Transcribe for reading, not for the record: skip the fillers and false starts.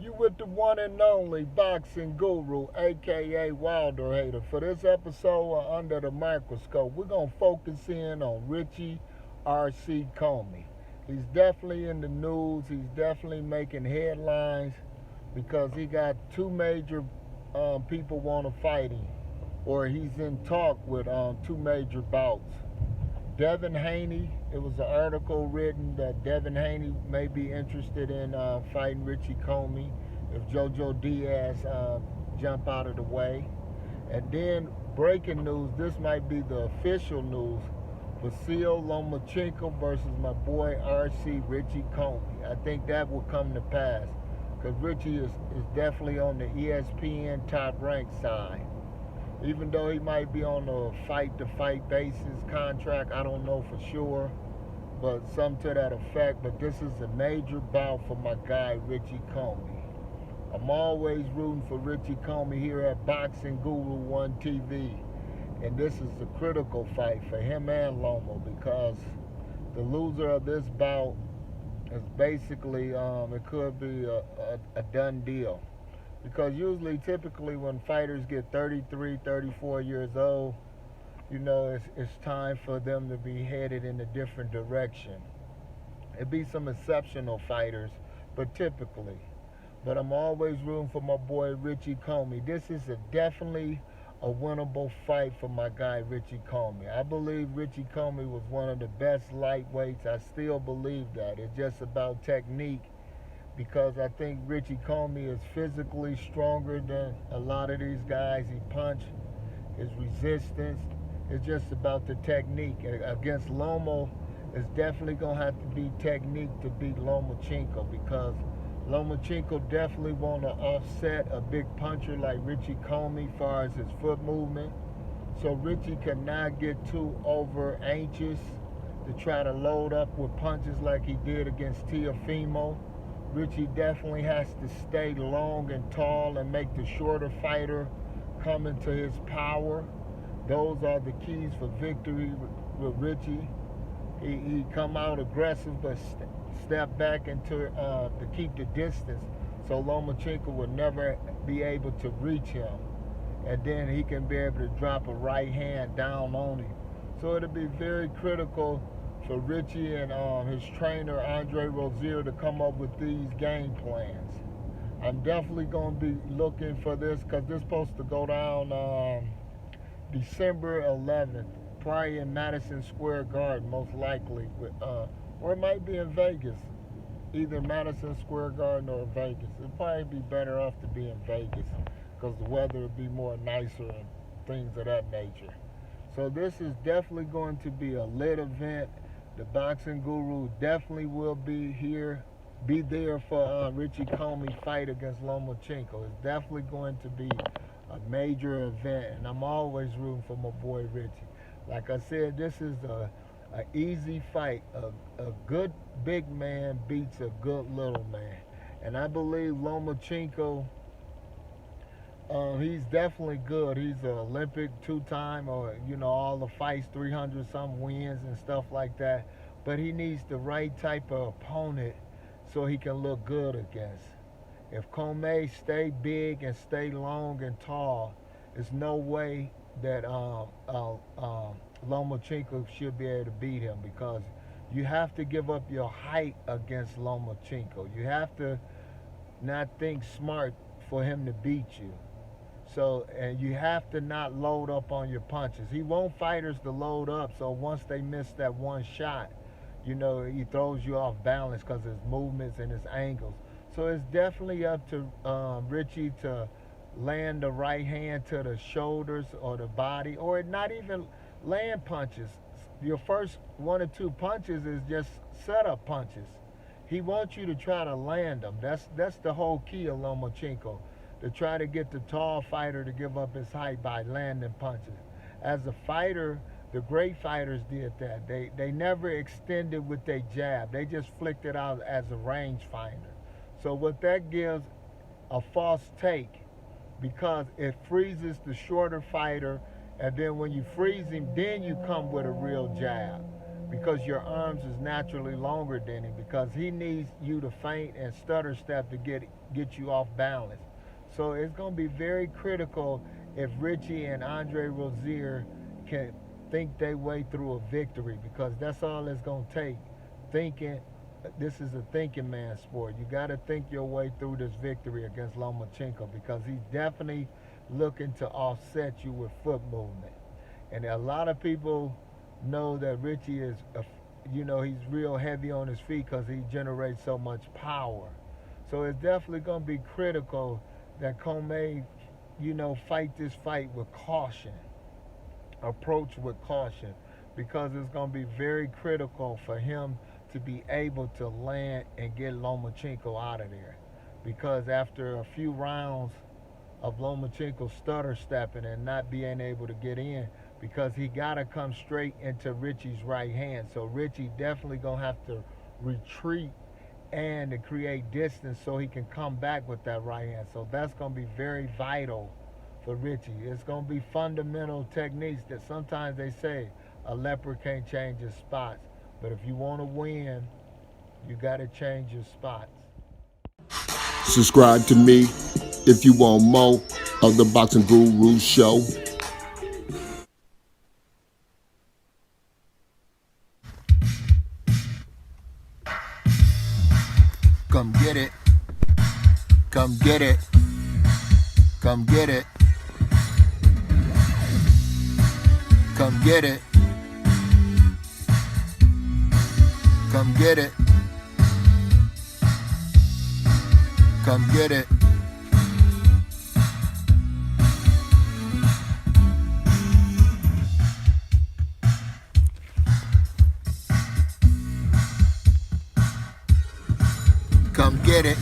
You with the one and only boxing guru, aka Wilder Hater. For this episode of Under the Microscope, we're gonna focus in on Richie R.C. Commey. He's definitely in the news. He's definitely making headlines because he got two major people want to fight him, or he's in talk with two major bouts. Devin Haney, it was an article written that Devin Haney may be interested in fighting Richie Commey if JoJo Diaz jump out of the way. And then breaking news, this might be the official news, Vasiliy Lomachenko versus my boy RC Richie Commey. I think that will come to pass because Richie is definitely on the ESPN top ranked side. Even though he might be on a fight to fight basis contract, I don't know for sure, but something to that effect. But this is a major bout for my guy Richie Commey. I'm always rooting for Richie Commey here at Boxing Guru One TV, and this is a critical fight for him and Lomo because the loser of this bout is basically it could be a done deal. Because usually, typically, when fighters get 33, 34 years old, it's time for them to be headed in a different direction. It'd be some exceptional fighters, but typically. But I'm always rooting for my boy Richie Commey. This is definitely a winnable fight for my guy Richie Commey. I believe Richie Commey was one of the best lightweights. I still believe that. It's just about technique because I think Richie Commey is physically stronger than a lot of these guys. He punch, his resistance. It's just about the technique. Against Lomo, it's definitely going to have to be technique to beat Lomachenko because Lomachenko definitely want to offset a big puncher like Richie Commey as far as his foot movement. So Richie cannot get too over anxious to try to load up with punches like he did against Teofimo. Richie definitely has to stay long and tall and make the shorter fighter come into his power. Those are the keys for victory with Richie. He come out aggressive but step back into to keep the distance so Lomachenko would never be able to reach him. And then he can be able to drop a right hand down on him. So it'll be very critical for Richie and his trainer Andre Rozier to come up with these game plans. I'm definitely going to be looking for this because this is supposed to go down December 11th, probably in Madison Square Garden, most likely, or it might be in Vegas, either Madison Square Garden or Vegas. It'd probably be better off to be in Vegas because the weather would be more nicer and things of that nature. So this is definitely going to be a lit event. The Boxing Guru definitely will be there for Richie Commey fight against Lomachenko. It's definitely going to be a major event, and I'm always rooting for my boy Richie. Like I said, this is a easy fight. A good big man beats a good little man, and I believe Lomachenko. He's definitely good. He's an Olympic two-time, or all the fights, 300 some wins and stuff like that. But he needs the right type of opponent so he can look good against. If Commey stay big and stay long and tall, there's no way that Lomachenko should be able to beat him because you have to give up your height against Lomachenko. You have to not think smart for him to beat you. So, and you have to not load up on your punches. He want fighters to load up, so once they miss that one shot, he throws you off balance because his movements and his angles. So it's definitely up to Richie to land the right hand to the shoulders or the body, or not even land punches. Your first one or two punches is just setup punches. He wants you to try to land them. That's the whole key of Lomachenko, to try to get the tall fighter to give up his height by landing punches. As a fighter, the great fighters did that. They never extended with their jab. They just flicked it out as a rangefinder. So what that gives a false take because it freezes the shorter fighter, and then when you freeze him, then you come with a real jab. because your arms is naturally longer than him, because he needs you to feint and stutter step to get you off balance. So it's going to be very critical if Richie and Andre Rozier can think their way through a victory, because that's all it's going to take. Thinking, this is a thinking man sport. You got to think your way through this victory against Lomachenko, because he's definitely looking to offset you with foot movement. And a lot of people know that Richie is, he's real heavy on his feet because he generates so much power. So it's definitely going to be critical that Commey, fight this fight with caution, approach with caution, because it's going to be very critical for him to be able to land and get Lomachenko out of there. Because after a few rounds of Lomachenko stutter stepping and not being able to get in, because he got to come straight into Richie's right hand. So Richie definitely going to have to retreat and to create distance so he can come back with that right hand. So that's going to be very vital for Richie. It's going to be fundamental techniques that sometimes they say a leopard can't change his spots. But if you want to win, you got to change your spots. Subscribe to me if you want more of the Boxing Guru Show. Come get it. Come get it. Come get it. Come get it. Come get it. Come get it. Come get it.